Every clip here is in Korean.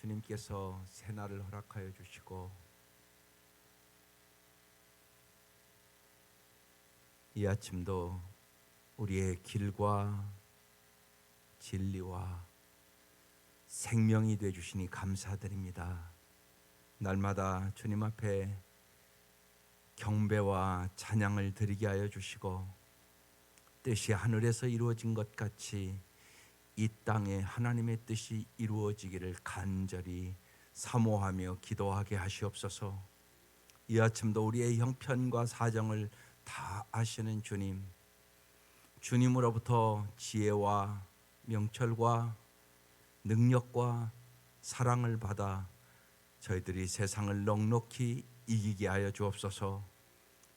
주님께서 새날을 허락하여 주시고 이 아침도 우리의 길과 진리와 생명이 되어 주시니 감사드립니다. 날마다 주님 앞에 경배와 찬양을 드리게 하여 주시고 뜻이 하늘에서 이루어진 것 같이 이 땅에 하나님의 뜻이 이루어지기를 간절히 사모하며 기도하게 하시옵소서. 이 아침도 우리의 형편과 사정을 다 아시는 주님, 주님으로부터 지혜와 명철과 능력과 사랑을 받아 저희들이 세상을 넉넉히 이기게 하여 주옵소서.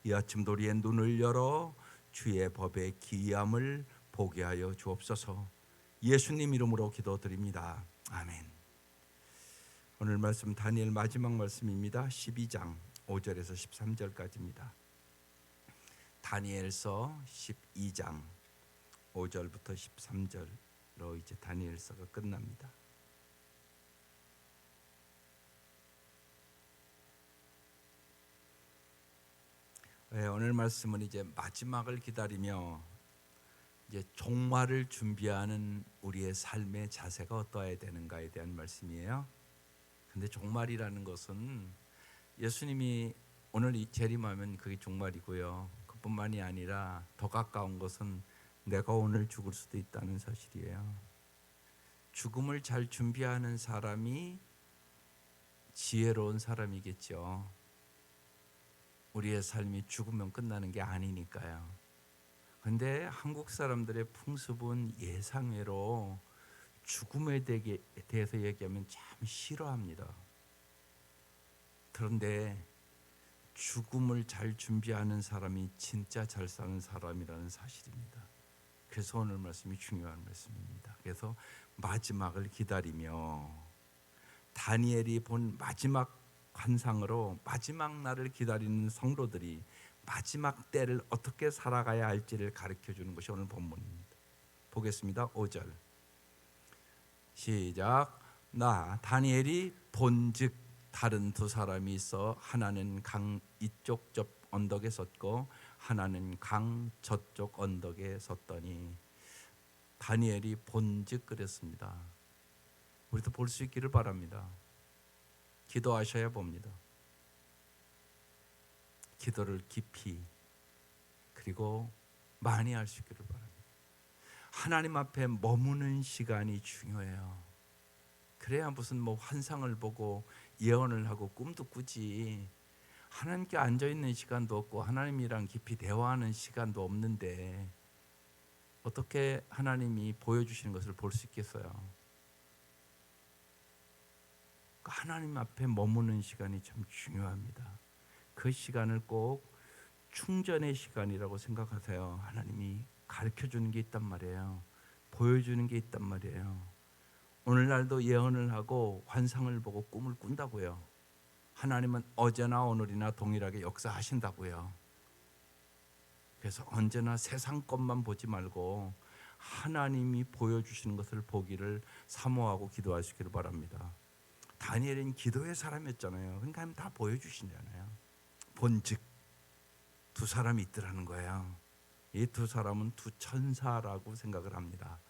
이 아침도 우리의 눈을 열어 주의 법의 기이함을 보게 하여 주옵소서. 예수님 이름으로 기도드립니다. 아멘. 오늘 말씀 다니엘 마지막 말씀입니다. 12장 5절에서 13절까지입니다. 다니엘서 12장 5절부터 13절로 이제 다니엘서가 끝납니다. 오늘 말씀은 이제 마지막을 기다리며 이제 종말을 준비하는 우리의 삶의 자세가 어떠해야 되는가에 대한 말씀이에요. 근데 종말이라는 것은 예수님이 오늘 이 재림하면 그게 종말이고요. 그뿐만이 아니라 더 가까운 것은 내가 오늘 죽을 수도 있다는 사실이에요. 죽음을 잘 준비하는 사람이 지혜로운 사람이겠죠. 우리의 삶이 죽으면 끝나는 게 아니니까요. 근데 한국 사람들의 풍습은 예상외로 죽음에 대해서 얘기하면 참 싫어합니다. 그런데 죽음을 잘 준비하는 사람이 진짜 잘 사는 사람이라는 사실입니다. 그래서 오늘 말씀이 중요한 말씀입니다. 그래서 마지막을 기다리며 다니엘이 본 마지막 환상으로 마지막 날을 기다리는 성도들이 마지막 때를 어떻게 살아가야 할지를 가르쳐 주는 것이 오늘 본문입니다. 보겠습니다. 5절 시작. 나 다니엘이 본즉 다른 두 사람이 있어 하나는 강 이쪽 저 언덕에 섰고 하나는 강 저쪽 언덕에 섰더니 다니엘이 본즉 그랬습니다. 우리도 볼 수 있기를 바랍니다. 기도하셔야 봅니다. 기도를 깊이 그리고 많이 할 수 있기를 바랍니다. 하나님 앞에 머무는 시간이 중요해요. 그래야 무슨 환상을 보고 예언을 하고 꿈도 꾸지, 하나님께 앉아있는 시간도 없고 하나님이랑 깊이 대화하는 시간도 없는데 어떻게 하나님이 보여주시는 것을 볼 수 있겠어요? 하나님 앞에 머무는 시간이 참 중요합니다. 그 시간을 꼭 충전의 시간이라고 생각하세요. 하나님이 가르쳐주는 게 있단 말이에요. 보여주는 게 있단 말이에요. 오늘날도 예언을 하고 환상을 보고 꿈을 꾼다고요. 하나님은 어제나 오늘이나 동일하게 역사하신다고요. 그래서 언제나 세상 것만 보지 말고 하나님이 보여주시는 것을 보기를 사모하고 기도하시기를 바랍니다. 다니엘은 기도의 사람이었잖아요. 그러니까 하나님 다 보여주시잖아요. 본즉 두 사람이 있더라는 거예요. 이 두 사람은 두 천사라고 생각을 합니다.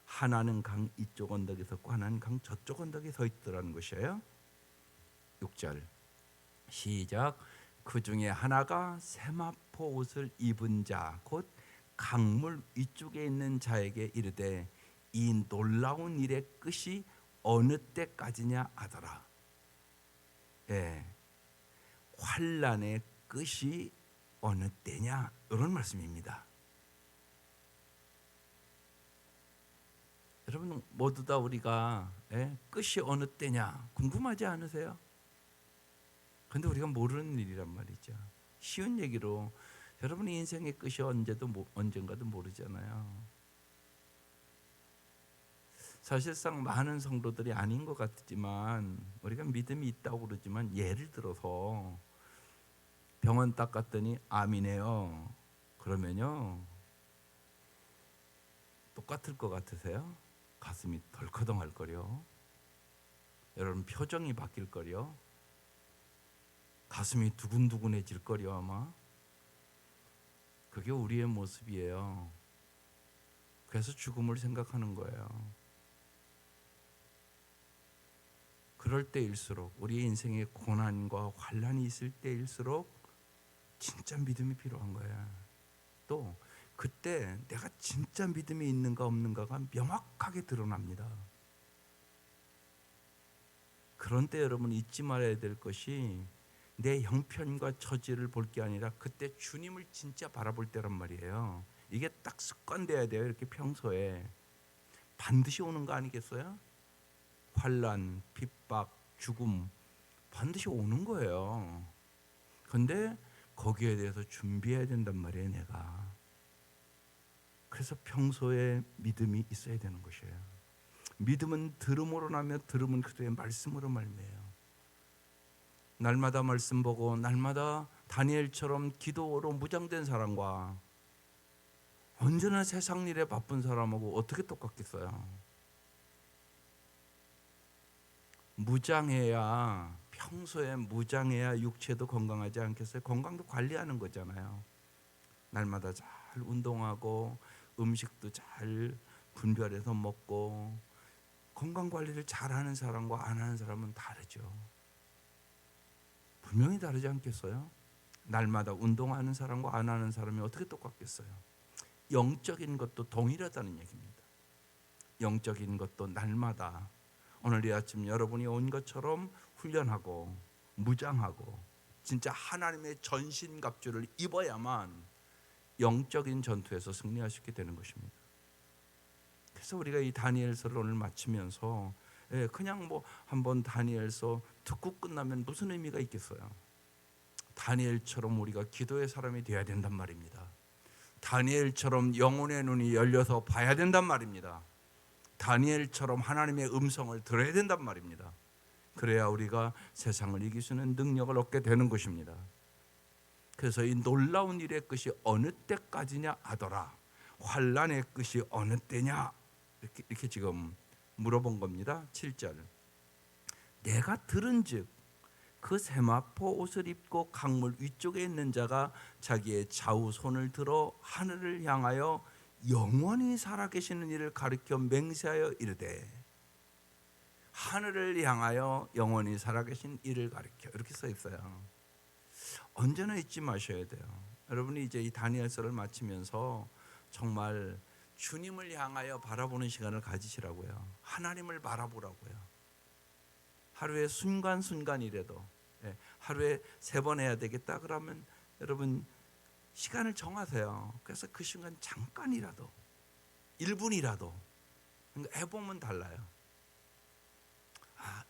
하나는 강 이쪽 언덕에 섰고 하나는 강 저쪽 언덕에 서 있더라는 것이에요. 6절 시작. 그 중에 하나가 세마포 옷을 입은 자 곧 강물 위쪽에 있는 자에게 이르되 이 놀라운 일의 끝이 어느 때까지냐 하더라. 환난의 끝이 어느 때냐, 이런 말씀입니다. 여러분 모두 다 우리가 끝이 어느 때냐 궁금하지 않으세요? 그런데 우리가 모르는 일이란 말이죠. 쉬운 얘기로 여러분의 인생의 끝이 언젠가도 모르잖아요. 사실상 많은 성도들이 아닌 것 같지만 우리가 믿음이 있다고 그러지만 예를 들어서 병원 딱 갔더니 암이네요. 그러면요 똑같을 것 같으세요? 가슴이 덜커덩할 거요. 여러분 표정이 바뀔 거요. 가슴이 두근두근해질 거요 아마. 그게 우리의 모습이에요. 그래서 죽음을 생각하는 거예요. 그럴 때일수록 우리의 인생에 고난과 환난이 있을 때일수록 진짜 믿음이 필요한 거야. 또 그때 내가 진짜 믿음이 있는가 없는가가 명확하게 드러납니다. 그런 때 여러분 잊지 말아야 될 것이 내 형편과 처지를 볼 게 아니라 그때 주님을 진짜 바라볼 때란 말이에요. 이게 딱 습관돼야 돼요. 이렇게 평소에 반드시 오는 거 아니겠어요? 환난, 핍박, 죽음 반드시 오는 거예요. 근데 거기에 대해서 준비해야 된단 말이에요, 내가. 그래서 평소에 믿음이 있어야 되는 것이에요. 믿음은 들음으로 나며 들음은 그리스도의 말씀으로 말미에요. 날마다 말씀 보고 날마다 다니엘처럼 기도로 무장된 사람과 언제나 세상 일에 바쁜 사람하고 어떻게 똑같겠어요? 무장해야, 평소에 무장해야 육체도 건강하지 않겠어요? 건강도 관리하는 거잖아요. 날마다 잘 운동하고 음식도 잘 분별해서 먹고 건강 관리를 잘하는 사람과 안 하는 사람은 다르죠. 분명히 다르지 않겠어요? 날마다 운동하는 사람과 안 하는 사람이 어떻게 똑같겠어요? 영적인 것도 동일하다는 얘기입니다. 영적인 것도 날마다 오늘 이 아침 여러분이 온 것처럼 훈련하고 무장하고 진짜 하나님의 전신갑주를 입어야만 영적인 전투에서 승리할 수 있게 되는 것입니다. 그래서 우리가 이 다니엘서를 오늘 마치면서 그냥 뭐 한번 다니엘서 듣고 끝나면 무슨 의미가 있겠어요? 다니엘처럼 우리가 기도의 사람이 되어야 된단 말입니다. 다니엘처럼 영혼의 눈이 열려서 봐야 된단 말입니다. 다니엘처럼 하나님의 음성을 들어야 된단 말입니다. 그래야 우리가 세상을 이길 수 있는 능력을 얻게 되는 것입니다. 그래서 이 놀라운 일의 끝이 어느 때까지냐 하더라. 환난의 끝이 어느 때냐 이렇게 지금 물어본 겁니다. 7절. 내가 들은즉 그 세마포 옷을 입고 강물 위쪽에 있는 자가 자기의 좌우 손을 들어 하늘을 향하여 영원히 살아계시는 이를 가리켜 맹세하여 이르되, 하늘을 향하여 영원히 살아계신 이를 가리켜, 이렇게 써 있어요. 언제나 잊지 마셔야 돼요. 여러분이 이제 이 다니엘서를 마치면서 정말 주님을 향하여 바라보는 시간을 가지시라고요. 하나님을 바라보라고요. 하루에 순간순간이라도, 하루에 3번 해야 되겠다 그러면 여러분 시간을 정하세요. 그래서 그 순간 잠깐이라도 1분이라도 그러니까 해보면 달라요.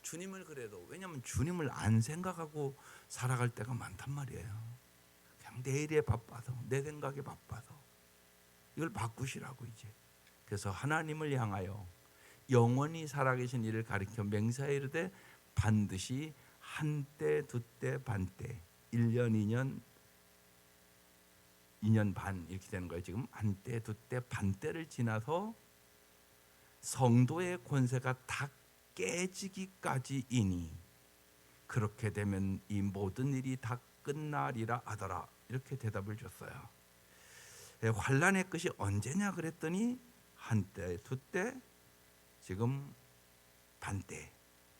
주님을 그래도, 왜냐하면 주님을 안 생각하고 살아갈 때가 많단 말이에요. 그냥 내 일에 바빠서, 내 생각에 바빠서. 이걸 바꾸시라고 이제. 그래서 하나님을 향하여 영원히 살아계신 이를 가리켜 맹세하여 이르되, 반드시 한때 두때 반때 1년 2년 2년 반 이렇게 되는 거예요. 지금 한때 두때 반때를 지나서 성도의 권세가 다 깨지기까지이니 그렇게 되면 이 모든 일이 다 끝나리라 하더라. 이렇게 대답을 줬어요. 환난의 끝이 언제냐 그랬더니 한때 두때 지금 반때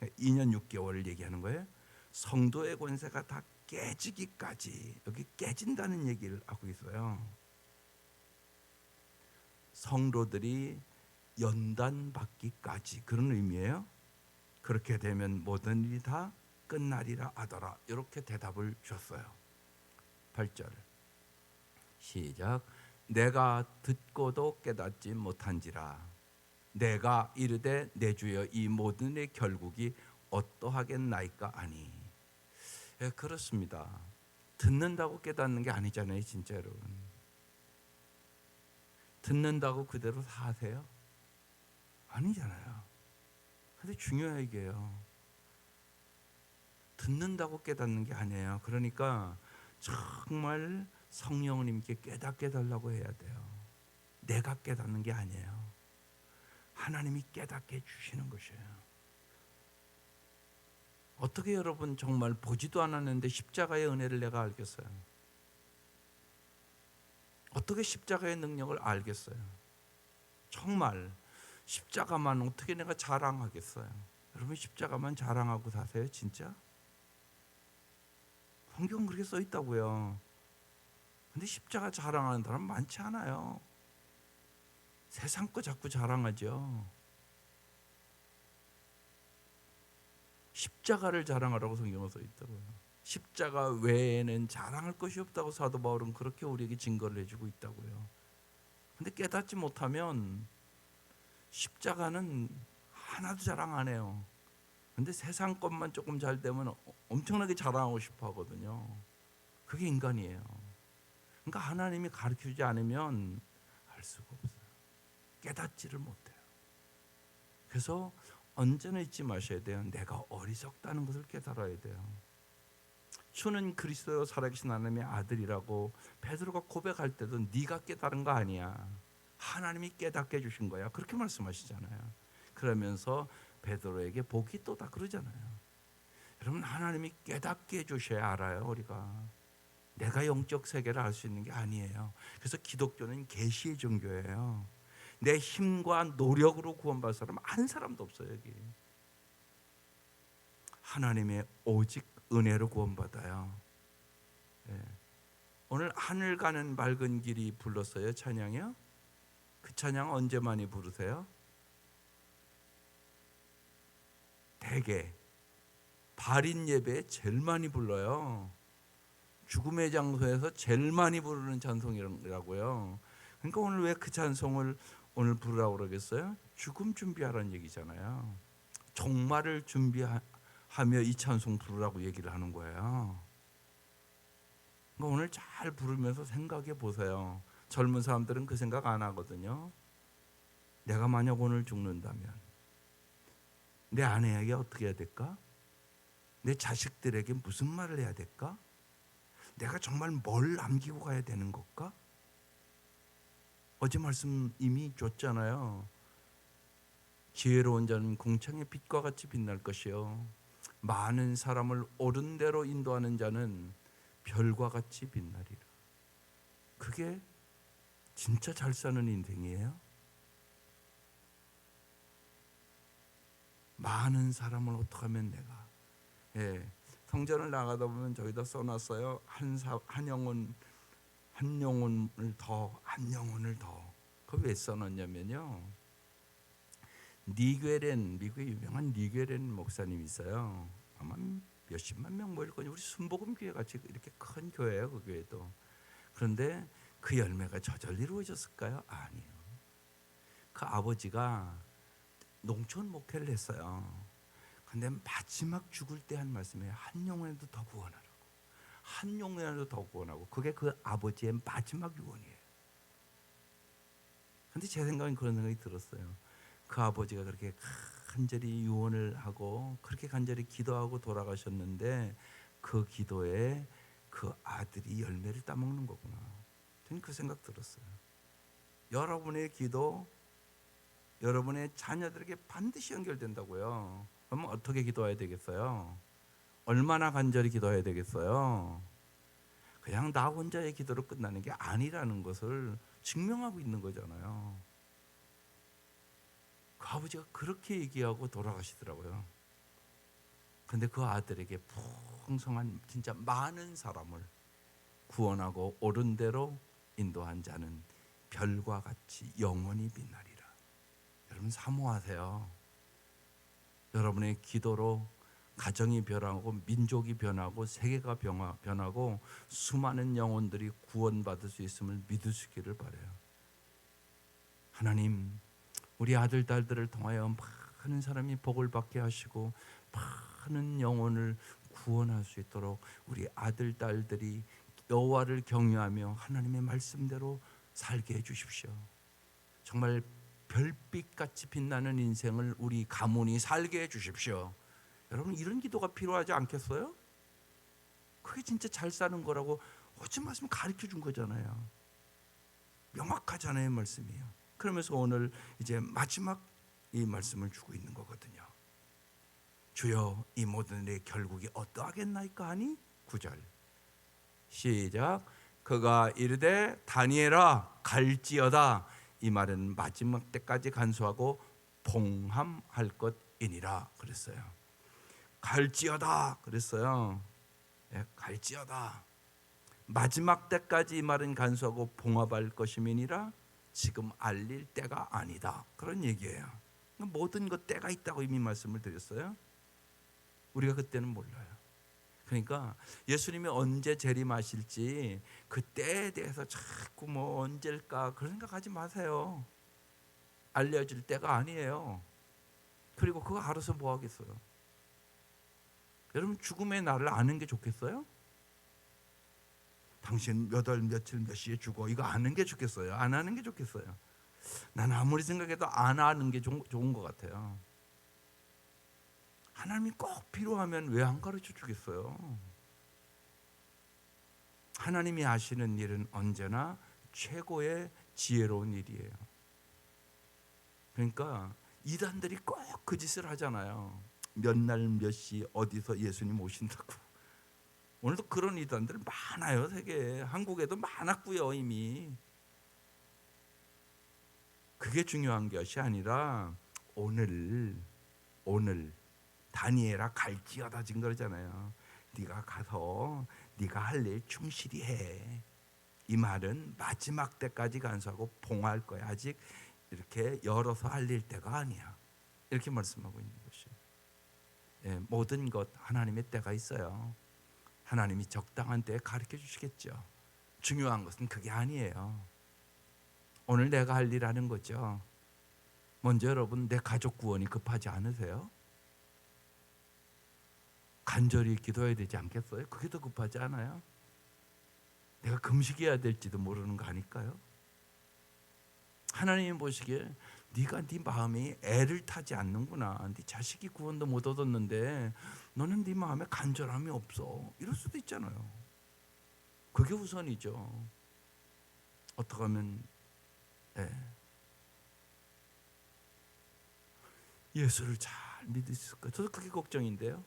2년 6개월을 얘기하는 거예요. 성도의 권세가 다 깨지기까지, 여기 깨진다는 얘기를 하고 있어요. 성도들이 연단받기까지, 그런 의미예요. 그렇게 되면 모든 일이 다 끝나리라 하더라. 이렇게 대답을 줬어요. 8절 시작. 내가 듣고도 깨닫지 못한지라 내가 이르되 내 주여 이 모든 일의 결국이 어떠하겠나이까 하니. 그렇습니다. 듣는다고 깨닫는 게 아니잖아요, 진짜 여러분. 듣는다고 그대로 사세요? 아니잖아요. 근데 중요한 얘기예요. 듣는다고 깨닫는 게 아니에요. 그러니까 정말 성령님께 깨닫게 해달라고 해야 돼요. 내가 깨닫는 게 아니에요. 하나님이 깨닫게 해주시는 것이에요. 어떻게 여러분 정말 보지도 않았는데 십자가의 은혜를 내가 알겠어요? 어떻게 십자가의 능력을 알겠어요? 정말 십자가만 어떻게 내가 자랑하겠어요? 여러분 십자가만 자랑하고 사세요 진짜? 성경 그렇게 써 있다고요. 근데 십자가 자랑하는 사람 많지 않아요. 세상 거 자꾸 자랑하죠. 십자가를 자랑하라고 성경에 써 있다고요. 십자가 외에는 자랑할 것이 없다고 사도 바울은 그렇게 우리에게 증거를 해주고 있다고요. 근데 깨닫지 못하면 십자가는 하나도 자랑 안 해요. 근데 세상 것만 조금 잘 되면 엄청나게 자랑하고 싶어 하거든요. 그게 인간이에요. 그러니까 하나님이 가르쳐주지 않으면 알 수가 없어요. 깨닫지를 못해요. 그래서 언제나 잊지 마셔야 돼요. 내가 어리석다는 것을 깨달아야 돼요. 주는 그리스도 살아계신 하나님의 아들이라고 베드로가 고백할 때도 네가 깨달은 거 아니야. 하나님이 깨닫게 해주신 거야. 그렇게 말씀하시잖아요. 그러면서 베드로에게 복이 또다 그러잖아요. 여러분 하나님이 깨닫게 해주셔야 알아요. 우리가 내가 영적 세계를 알 수 있는 게 아니에요. 그래서 기독교는 계시의 종교예요. 내 힘과 노력으로 구원받을 사람 한 사람도 없어요. 여기 하나님의 오직 은혜로 구원받아요. 예. 오늘 하늘 가는 맑은 길이 불렀어요. 찬양이요. 그 찬양 언제 많이 부르세요? 대개 발인 예배에 제일 많이 불러요. 죽음의 장소에서 제일 많이 부르는 찬송이라고요. 그러니까 오늘 왜 그 찬송을 오늘 부르라고 그러겠어요? 죽음 준비하라는 얘기잖아요. 종말을 준비하며 이 찬송 부르라고 얘기를 하는 거예요. 그러니까 오늘 잘 부르면서 생각해 보세요. 젊은 사람들은 그 생각 안 하거든요. 내가 만약 오늘 죽는다면 내 아내에게 어떻게 해야 될까? 내 자식들에게 무슨 말을 해야 될까? 내가 정말 뭘 남기고 가야 되는 걸까? 어제 말씀 이미 줬잖아요. 지혜로운 자는 공창의 빛과 같이 빛날 것이요 많은 사람을 옳은 대로 인도하는 자는 별과 같이 빛나리라. 그게 진짜 잘 사는 인생이에요. 많은 사람을 어떻게 하면 내가 성전을 나가다 보면 저기다 써놨어요. 한 영혼을 더, 한 영혼을 더. 그거 왜 써놨냐면요. 니게렌, 미국의 유명한 니게렌 목사님이 있어요. 아마 몇십만 명 모일 거니 우리 순복음교회 같이 이렇게 큰 교회예요. 그 교회도. 그런데 그 열매가 저절로 이루어졌을까요? 아니요. 그 아버지가 농촌 목회를 했어요. 근데 마지막 죽을 때 한 말씀이에요. 한 영혼에도 더 구원하라고. 한 영혼에도 더 구원하고. 그게 그 아버지의 마지막 유언이에요. 근데 제 생각엔 그런 생각이 들었어요. 그 아버지가 그렇게 간절히 유언을 하고 그렇게 간절히 기도하고 돌아가셨는데 그 기도에 그 아들이 열매를 따먹는 거구나. 저는 그 생각 들었어요. 여러분의 기도 여러분의 자녀들에게 반드시 연결된다고요. 그러면 어떻게 기도해야 되겠어요? 얼마나 간절히 기도해야 되겠어요? 그냥 나 혼자의 기도로 끝나는 게 아니라는 것을 증명하고 있는 거잖아요. 그 아버지가 그렇게 얘기하고 돌아가시더라고요. 근데 그 아들에게 풍성한 진짜 많은 사람을 구원하고 옳은 대로 인도한 자는 별과 같이 영원히 빛나리라. 여러분 사모하세요. 여러분의 기도로 가정이 변하고 민족이 변하고 세계가 변하고 수많은 영혼들이 구원받을 수 있음을 믿으시기를 바라요. 하나님 우리 아들 딸들을 통하여 많은 사람이 복을 받게 하시고 많은 영혼을 구원할 수 있도록 우리 아들 딸들이 여호와를 경외하며 하나님의 말씀대로 살게 해 주십시오. 정말 별빛같이 빛나는 인생을 우리 가문이 살게 해 주십시오. 여러분 이런 기도가 필요하지 않겠어요? 그게 진짜 잘 사는 거라고 어제 말씀 가르쳐 준 거잖아요. 명확하잖아요 말씀이요. 그러면서 오늘 이제 마지막 이 말씀을 주고 있는 거거든요. 주여 이 모든 일의 결국이 어떠하겠나이까 하니 9절 시작. 그가 이르되 다니엘아 갈지어다. 이 말은 마지막 때까지 간수하고 봉함할 것이니라 그랬어요. 갈지어다 그랬어요. 예, 갈지어다. 마지막 때까지 이 말은 간수하고 봉합할 것임이니라. 지금 알릴 때가 아니다. 그런 얘기예요. 모든 것 때가 있다고 이미 말씀을 드렸어요. 우리가 그때는 몰라요. 그러니까 예수님이 언제 재림하실지 그 때에 대해서 자꾸 뭐 언제일까 그런 생각하지 마세요. 알려질 때가 아니에요. 그리고 그거 알아서 뭐 하겠어요? 여러분 죽음의 날을 아는 게 좋겠어요? 당신 몇 월 며칠 몇 시에 죽어 이거 아는 게 좋겠어요? 안 아는 게 좋겠어요? 난 아무리 생각해도 안 아는 게 좋은 것 같아요. 하나님이 꼭 필요하면 왜 안 가르쳐 주겠어요? 하나님이 아시는 일은 언제나 최고의 지혜로운 일이에요. 그러니까 이단들이 꼭 그 짓을 하잖아요. 몇 날 몇 시 어디서 예수님 오신다고. 오늘도 그런 이단들 많아요. 세계에. 한국에도 많았고요 이미. 그게 중요한 것이 아니라 오늘 다니엘아 갈지어다 지금 그러잖아요. 네가 가서 네가 할 일 충실히 해. 이 말은 마지막 때까지 간수하고 봉할 거야. 아직 이렇게 열어서 알릴 때가 아니야. 이렇게 말씀하고 있는 것이에요. 예, 모든 것 하나님의 때가 있어요. 하나님이 적당한 때에 가르쳐 주시겠죠. 중요한 것은 그게 아니에요. 오늘 내가 할 일 하는 거죠. 먼저 여러분 내 가족 구원이 급하지 않으세요? 간절히 기도해야 되지 않겠어요? 그게 더 급하지 않아요? 내가 금식해야 될지도 모르는 거 아닐까요? 하나님이 보시기에 네가 네 마음이 애를 타지 않는구나. 네 자식이 구원도 못 얻었는데 너는 네 마음에 간절함이 없어. 이럴 수도 있잖아요. 그게 우선이죠. 어떻게 하면 예수를 잘 믿을 수 있을까? 저도 그게 걱정인데요.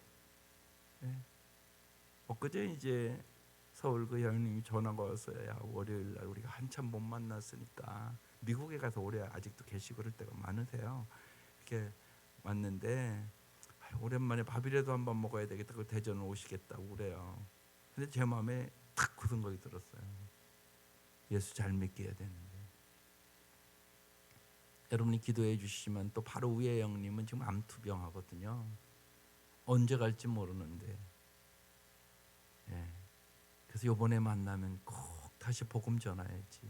엊그제 이제 서울 그 형님이 전화가 왔어요. 야, 월요일 날 우리가 한참 못 만났으니까 미국에 가서 올해 아직도 계시고 그럴 때가 많으세요. 이렇게 왔는데 오랜만에 밥이라도 한번 먹어야 되겠다. 그 대전을 오시겠다고 그래요. 근데 제 마음에 탁 그 생각이 들었어요. 예수 잘 믿게 해야 되는데. 여러분이 기도해 주시지만 또 바로 위에 형님은 지금 암투병 하거든요. 언제 갈지 모르는데. 그래서 이번에 만나면 꼭 다시 복음 전해야지.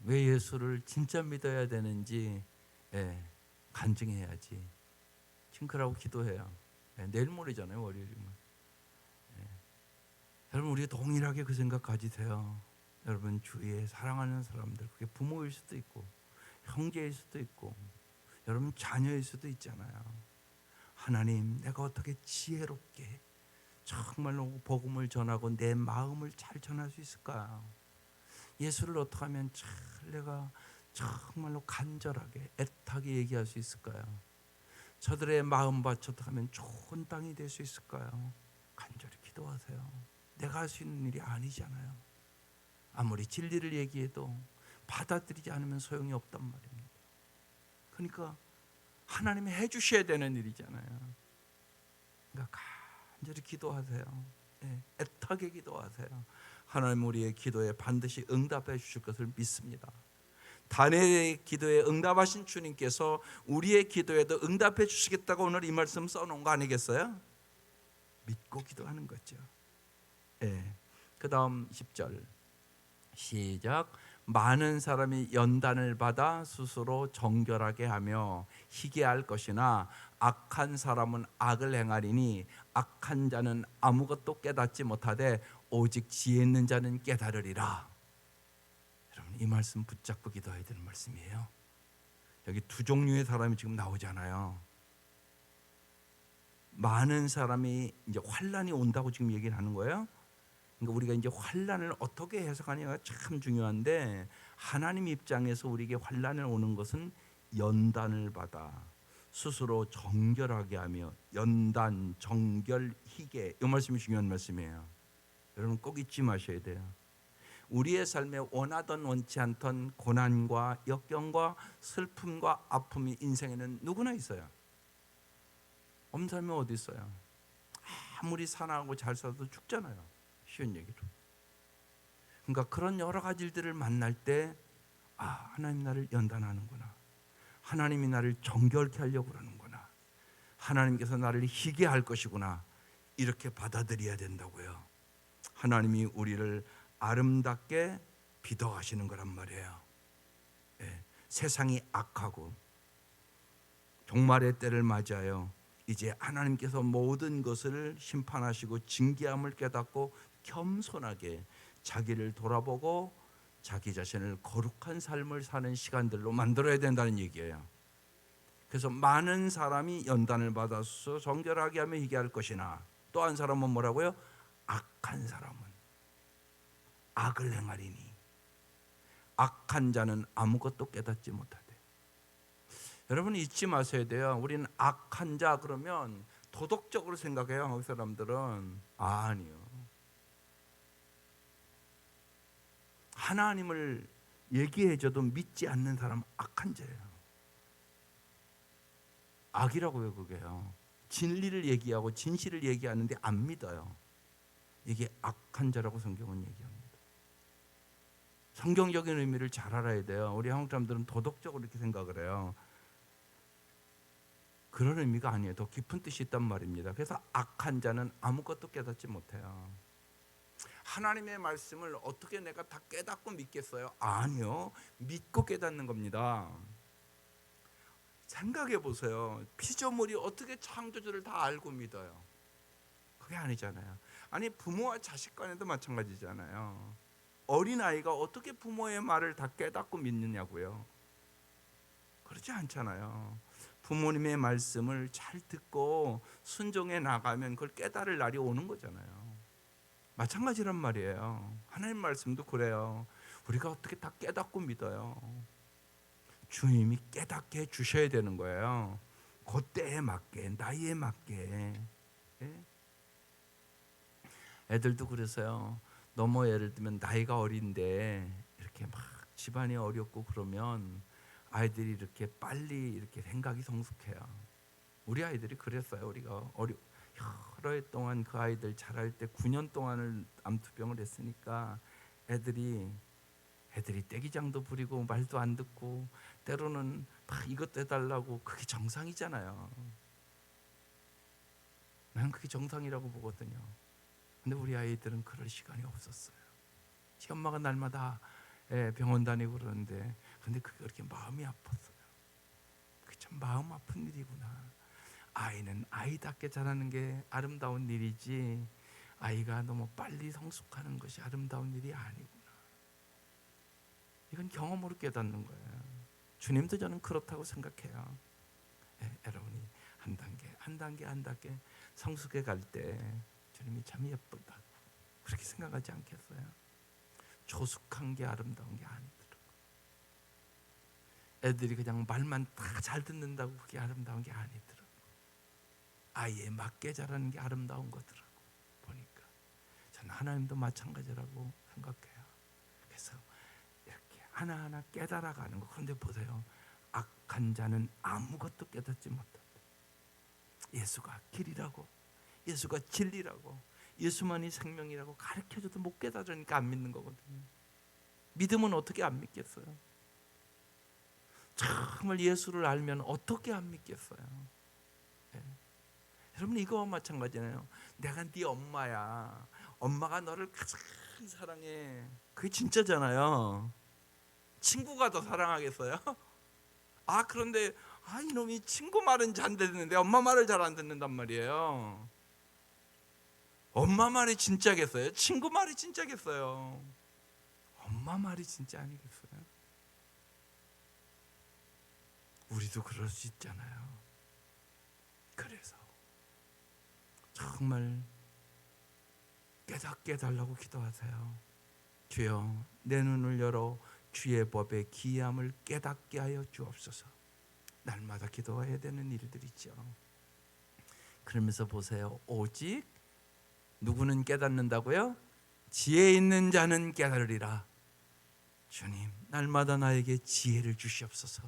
왜 예수를 진짜 믿어야 되는지 간증해야지. 지금 그러고 기도해요. 내일 모레잖아요, 월요일이면. 여러분 우리 동일하게 그 생각 가지세요. 여러분 주위에 사랑하는 사람들, 그게 부모일 수도 있고 형제일 수도 있고 여러분 자녀일 수도 있잖아요. 하나님, 내가 어떻게 지혜롭게 정말로 복음을 전하고 내 마음을 잘 전할 수 있을까? 예수를 어떻게 하면 잘 내가 정말로 간절하게 애타게 얘기할 수 있을까요? 저들의 마음밭 어떻게 하면 좋은 땅이 될 수 있을까요? 간절히 기도하세요. 내가 할 수 있는 일이 아니잖아요. 아무리 진리를 얘기해도 받아들이지 않으면 소용이 없단 말입니다. 그러니까 하나님이 해주셔야 되는 일이잖아요. 그러니까 간절히 기도하세요. 애타게 기도하세요. 하나님 우리의 기도에 반드시 응답해 주실 것을 믿습니다. 다니엘의 기도에 응답하신 주님께서 우리의 기도에도 응답해 주시겠다고 오늘 이 말씀 써놓은 거 아니겠어요? 믿고 기도하는 거죠. 그 다음 10절 시작. 많은 사람이 연단을 받아 스스로 정결하게 하며 희게할 것이나 악한 사람은 악을 행하리니 악한 자는 아무것도 깨닫지 못하되 오직 지혜 있는 자는 깨달으리라. 여러분 이 말씀 붙잡고 기도해야 되는 말씀이에요. 여기 두 종류의 사람이 지금 나오잖아요. 많은 사람이 이제 환난이 온다고 지금 얘기를 하는 거예요. 그러니까 우리가 이제 환난을 어떻게 해석하냐가 참 중요한데 하나님 입장에서 우리에게 환난을 오는 것은 연단을 받아 스스로 정결하게 하며 연단, 정결, 희계. 이 말씀이 중요한 말씀이에요. 여러분 꼭 잊지 마셔야 돼요. 우리의 삶에 원하던 원치 않던 고난과 역경과 슬픔과 아픔이 인생에는 누구나 있어요. 없는 사람이 어디 있어요? 아무리 사랑하고 잘 살아도 죽잖아요. 쉬운 얘기로. 그러니까 그런 여러 가지 일들을 만날 때 하나님 나를 연단하는구나. 하나님이 나를 정결케 하려고 그러는구나. 하나님께서 나를 희게 할 것이구나. 이렇게 받아들여야 된다고요. 하나님이 우리를 아름답게 비덕하시는 거란 말이에요. 예, 세상이 악하고 종말의 때를 맞이하여 이제 하나님께서 모든 것을 심판하시고 징계함을 깨닫고 겸손하게 자기를 돌아보고 자기 자신을 거룩한 삶을 사는 시간들로 만들어야 된다는 얘기예요. 그래서 많은 사람이 연단을 받아서 정결하게 하며 희게 할 것이나 또 한 사람은 뭐라고요? 악한 사람은 악을 행하리니 악한 자는 아무것도 깨닫지 못하대. 여러분 잊지 마셔야 돼요. 우리는 악한 자 그러면 도덕적으로 생각해요. 한국 사람들은 아니요. 하나님을 얘기해줘도 믿지 않는 사람은 악한 자예요. 악이라고요 그게요. 진리를 얘기하고 진실을 얘기하는데 안 믿어요. 이게 악한 자라고 성경은 얘기합니다. 성경적인 의미를 잘 알아야 돼요. 우리 한국 사람들은 도덕적으로 이렇게 생각을 해요. 그런 의미가 아니에요. 더 깊은 뜻이 있단 말입니다. 그래서 악한 자는 아무것도 깨닫지 못해요. 하나님의 말씀을 어떻게 내가 다 깨닫고 믿겠어요? 아니요. 믿고 깨닫는 겁니다. 생각해 보세요. 피조물이 어떻게 창조주를 다 알고 믿어요? 그게 아니잖아요. 아니 부모와 자식 간에도 마찬가지잖아요. 어린아이가 어떻게 부모의 말을 다 깨닫고 믿느냐고요. 그렇지 않잖아요. 부모님의 말씀을 잘 듣고 순종해 나가면 그걸 깨달을 날이 오는 거잖아요. 마찬가지란 말이에요. 하나님 말씀도 그래요. 우리가 어떻게 다 깨닫고 믿어요. 주님이 깨닫게 해주셔야 되는 거예요. 그때에 맞게, 나이에 맞게. 예? 애들도 그래서요. 너무 예를 들면 나이가 어린데 이렇게 막 집안이 어렵고 그러면 아이들이 이렇게 빨리 이렇게 생각이 성숙해요. 우리 아이들이 그랬어요. 우리가 여러 해 동안 그 아이들 자랄 때 9년 동안을 암투병을 했으니까 애들이 떼기장도 부리고 말도 안 듣고 때로는 막 이것도 해달라고. 그게 정상이잖아요. 난 그게 정상이라고 보거든요. 근데 우리 아이들은 그럴 시간이 없었어요. 지 엄마가 날마다 병원 다니고 그러는데 근데 그게 그렇게 마음이 아팠어요. 그게 참 마음 아픈 일이구나. 아이는 아이답게 자라는 게 아름다운 일이지 아이가 너무 빨리 성숙하는 것이 아름다운 일이 아니구나. 이건 경험으로 깨닫는 거예요. 주님도 저는 그렇다고 생각해요. 여러분이 한 단계 성숙해 갈 때 주님이 참 예쁘다고 그렇게 생각하지 않겠어요? 조숙한 게 아름다운 게 아니더라고. 애들이 그냥 말만 다 잘 듣는다고 그게 아름다운 게 아니더라고. 아이에 맞게 자라는 게 아름다운 거더라고. 보니까 저는 하나님도 마찬가지라고 생각해요. 그래서 이렇게 하나하나 깨달아가는 거. 그런데 보세요. 악한 자는 아무것도 깨닫지 못한다. 예수가 길이라고, 예수가 진리라고, 예수만이 생명이라고 가르쳐줘도 못 깨달으니까 안 믿는 거거든요. 믿으면 어떻게 안 믿겠어요? 정말 예수를 알면 어떻게 안 믿겠어요? 네. 여러분 이거와 마찬가지네요. 내가 네 엄마야. 엄마가 너를 가장 사랑해. 그게 진짜잖아요. 친구가 더 사랑하겠어요? 그런데 이놈이 친구 말은 잘 듣는데 엄마 말을 잘 안 듣는단 말이에요. 엄마 말이 진짜겠어요? 친구 말이 진짜겠어요? 엄마 말이 진짜 아니겠어요? 우리도 그럴 수 있잖아요. 그래서 정말 깨닫게 해달라고 기도하세요. 주여 내 눈을 열어 주의 법의 기이함을 깨닫게 하여 주옵소서. 날마다 기도해야 되는 일들이죠. 그러면서 보세요. 오직 누구는 깨닫는다고요? 지혜 있는 자는 깨달으리라. 주님, 날마다 나에게 지혜를 주시옵소서.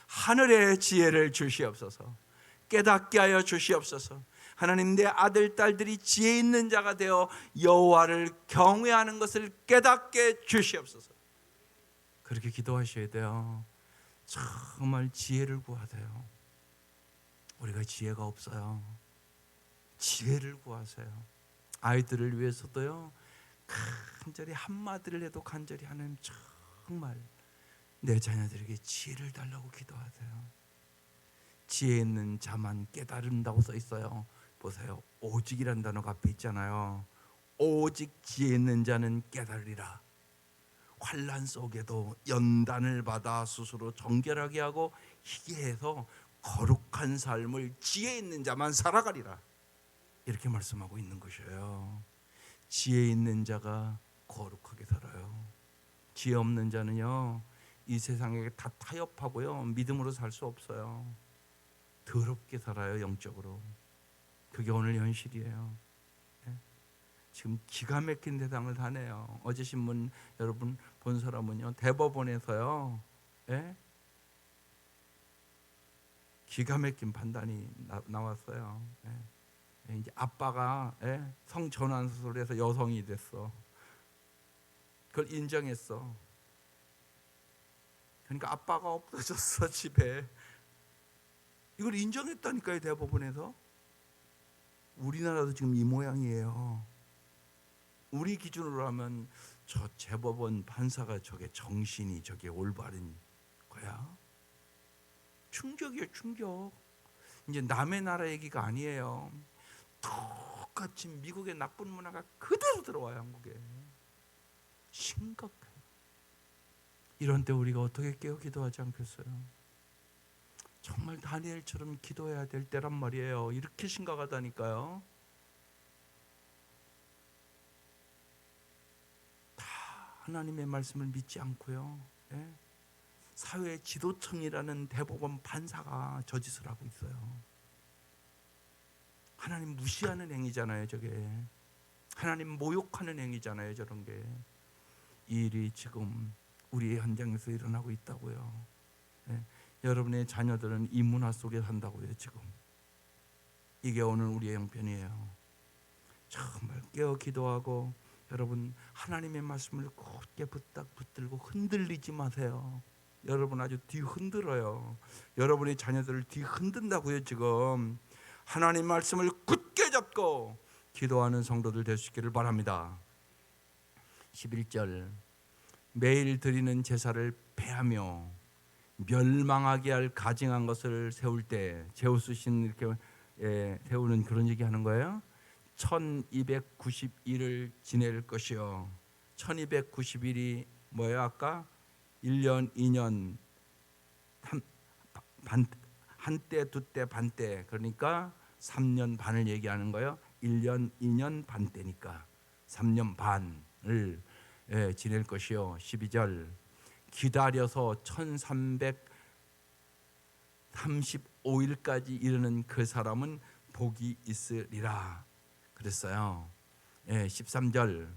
하늘의 지혜를 주시옵소서. 깨닫게 하여 주시옵소서. 하나님, 내 아들 딸들이 지혜 있는 자가 되어 여호와를 경외하는 것을 깨닫게 주시옵소서. 그렇게 기도하셔야 돼요. 정말 지혜를 구하세요. 우리가 지혜가 없어요. 지혜를 구하세요. 아이들을 위해서도요, 간절히 한마디를 해도 간절히 하나님 정말 내 자녀들에게 지혜를 달라고 기도하세요. 지혜 있는 자만 깨달은다고 써 있어요. 보세요. 오직이라는 단어가 앞에 있잖아요. 오직 지혜 있는 자는 깨달으리라. 환난 속에도 연단을 받아 스스로 정결하게 하고 희게해서 거룩한 삶을 지혜 있는 자만 살아가리라. 이렇게 말씀하고 있는 것이에요. 지혜 있는 자가 거룩하게 살아요. 지혜 없는 자는요, 이 세상에 다 타협하고요, 믿음으로 살 수 없어요. 더럽게 살아요, 영적으로. 그게 오늘 현실이에요. 지금 기가 막힌 세상을 사네요. 어제 신문 여러분 본 사람은요, 대법원에서요, 기가 막힌 판단이 나왔어요. 이제 아빠가 성전환 수술해서 여성이 됐어. 그걸 인정했어. 그러니까 아빠가 없어졌어, 집에. 이걸 인정했다니까요, 대법원에서. 우리나라도 지금 이 모양이에요. 우리 기준으로 하면 저 재법원 판사가 저게 정신이 저게 올바른 거야? 충격이에요, 충격. 이제 남의 나라 얘기가 아니에요. 똑같이 미국의 나쁜 문화가 그대로 들어와요, 한국에. 심각해요. 이런 때 우리가 어떻게 깨어 기도하지 않겠어요? 정말 다니엘처럼 기도해야 될 때란 말이에요. 이렇게 심각하다니까요. 다 하나님의 말씀을 믿지 않고요, 사회 지도층이라는 대법원 판사가 저 짓을 하고 있어요. 하나님 무시하는 행위잖아요, 저게. 하나님 모욕하는 행위잖아요, 저런 게. 이 일이 지금 우리의 현장에서 일어나고 있다고요. 여러분의 자녀들은 이 문화 속에 산다고요, 지금. 이게 오늘 우리의 형편이에요. 정말 깨어 기도하고 여러분 하나님의 말씀을 곧게 붙들고 흔들리지 마세요. 여러분 아주 뒤흔들어요. 여러분의 자녀들을 뒤흔든다고요, 지금. 하나님 말씀을 굳게 잡고 기도하는 성도들 될 수 있기를 바랍니다. 11절, 매일 드리는 제사를 폐하며 멸망하게 할 가증한 것을 세울 때, 제우스 신 이렇게 세우는 그런 얘기 하는 거예요. 1290일을 지낼 것이요. 1290일이 뭐예요? 아까 1년, 2년, 한때, 두때, 반때, 그러니까 3년 반을 얘기하는 거예요. 1년, 2년, 반때니까 3년 반을 지낼 것이요. 12절, 기다려서 1335일까지 이르는 그 사람은 복이 있으리라 그랬어요. 13절,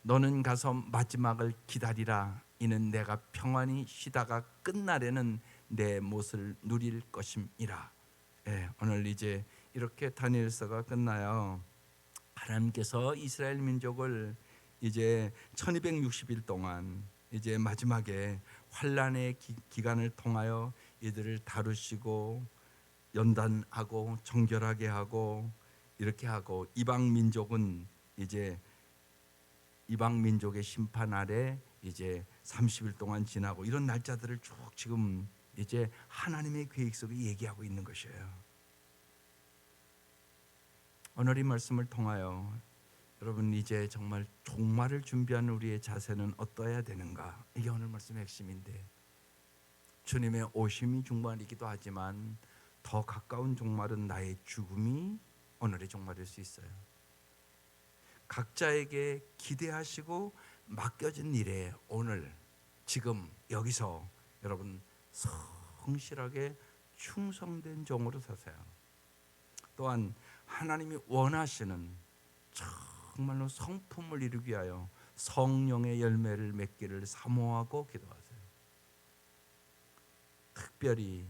너는 가서 마지막을 기다리라. 이는 내가 평안히 쉬다가 끝날에는 내 못을 누릴 것임이라. 오늘 이제 이렇게 다니엘서가 끝나요. 하나님께서 이스라엘 민족을 이제 1260일 동안 이제 마지막에 환란의 기간을 통하여 이들을 다루시고 연단하고 정결하게 하고 이렇게 하고, 이방 민족은 이제 이방 민족의 심판 아래 이제 30일 동안 지나고, 이런 날짜들을 쭉 지금 이제 하나님의 계획 속에 얘기하고 있는 것이에요. 오늘 이 말씀을 통하여 여러분 이제 정말 종말을 준비하는 우리의 자세는 어떠해야 되는가? 이게 오늘 말씀의 핵심인데, 주님의 오심이 종말이기도 하지만 더 가까운 종말은 나의 죽음이 오늘의 종말일 수 있어요. 각자에게 기대하시고 맡겨진 일에 오늘 지금 여기서 여러분 성실하게 충성된 종으로 사세요. 또한 하나님이 원하시는 정말로 성품을 이루기 위하여 성령의 열매를 맺기를 사모하고 기도하세요. 특별히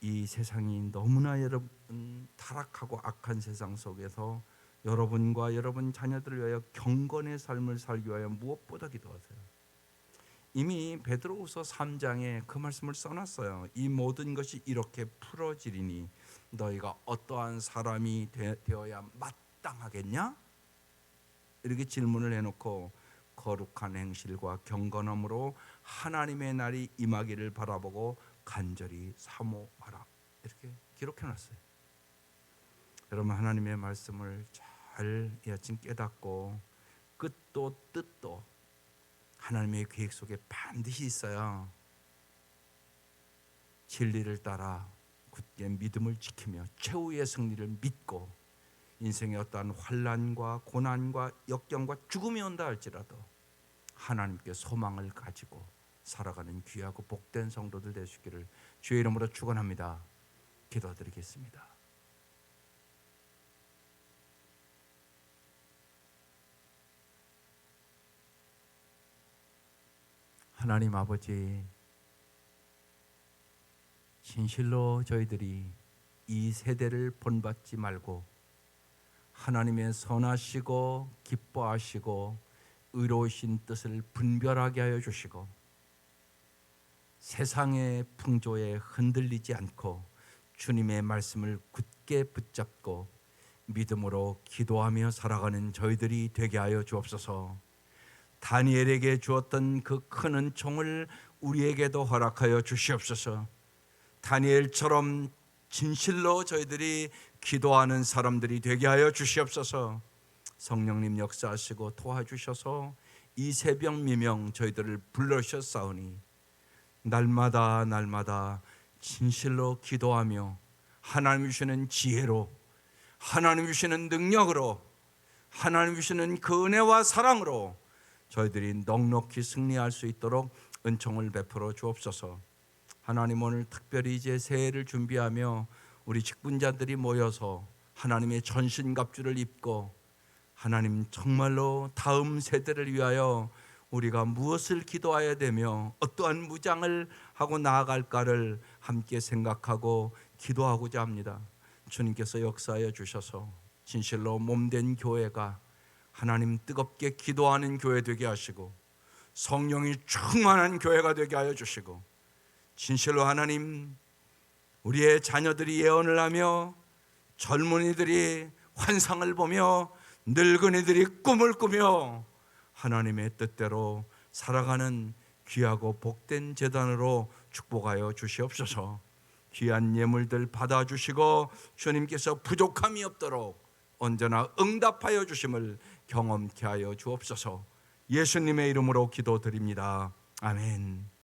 이 세상이 너무나 여러분 타락하고 악한 세상 속에서 여러분과 여러분 자녀들을 위하여 경건의 삶을 살기 위하여 무엇보다 기도하세요. 이미 베드로후서 3장에 그 말씀을 써놨어요. 이 모든 것이 이렇게 풀어지리니 너희가 어떠한 사람이 되어야 마땅하겠냐? 이렇게 질문을 해놓고 거룩한 행실과 경건함으로 하나님의 날이 임하기를 바라보고 간절히 사모하라. 이렇게 기록해놨어요. 여러분, 하나님의 말씀을 잘 여친 깨닫고 끝도 뜻도 하나님의 계획 속에 반드시 있어요. 진리를 따라 굳게 믿음을 지키며 최후의 승리를 믿고 인생의 어떠한 환난과 고난과 역경과 죽음이 온다 할지라도 하나님께 소망을 가지고 살아가는 귀하고 복된 성도들 되시기를 주의 이름으로 축원합니다. 기도드리겠습니다. 하나님 아버지, 진실로 저희들이 이 세대를 본받지 말고 하나님의 선하시고 기뻐하시고 의로우신 뜻을 분별하게 하여 주시고 세상의 풍조에 흔들리지 않고 주님의 말씀을 굳게 붙잡고 믿음으로 기도하며 살아가는 저희들이 되게 하여 주옵소서. 다니엘에게 주었던 그 큰 은총을 우리에게도 허락하여 주시옵소서. 다니엘처럼 진실로 저희들이 기도하는 사람들이 되게 하여 주시옵소서. 성령님 역사하시고 도와주셔서 이 새벽 미명 저희들을 불러주셨사오니 날마다 진실로 기도하며 하나님 주시는 지혜로, 하나님 주시는 능력으로, 하나님 주시는 그 은혜와 사랑으로 저희들이 넉넉히 승리할 수 있도록 은총을 베풀어 주옵소서. 하나님, 오늘 특별히 이제 새해를 준비하며 우리 직분자들이 모여서 하나님의 전신갑주를 입고 하나님 정말로 다음 세대를 위하여 우리가 무엇을 기도해야 되며 어떠한 무장을 하고 나아갈까를 함께 생각하고 기도하고자 합니다. 주님께서 역사하여 주셔서 진실로 몸된 교회가 하나님 뜨겁게 기도하는 교회 되게 하시고 성령이 충만한 교회가 되게 하여 주시고 진실로 하나님, 우리의 자녀들이 예언을 하며 젊은이들이 환상을 보며 늙은이들이 꿈을 꾸며 하나님의 뜻대로 살아가는 귀하고 복된 제단으로 축복하여 주시옵소서. 귀한 예물들 받아주시고 주님께서 부족함이 없도록 언제나 응답하여 주심을 경험케 하여 주옵소서. 예수님의 이름으로 기도드립니다. 아멘.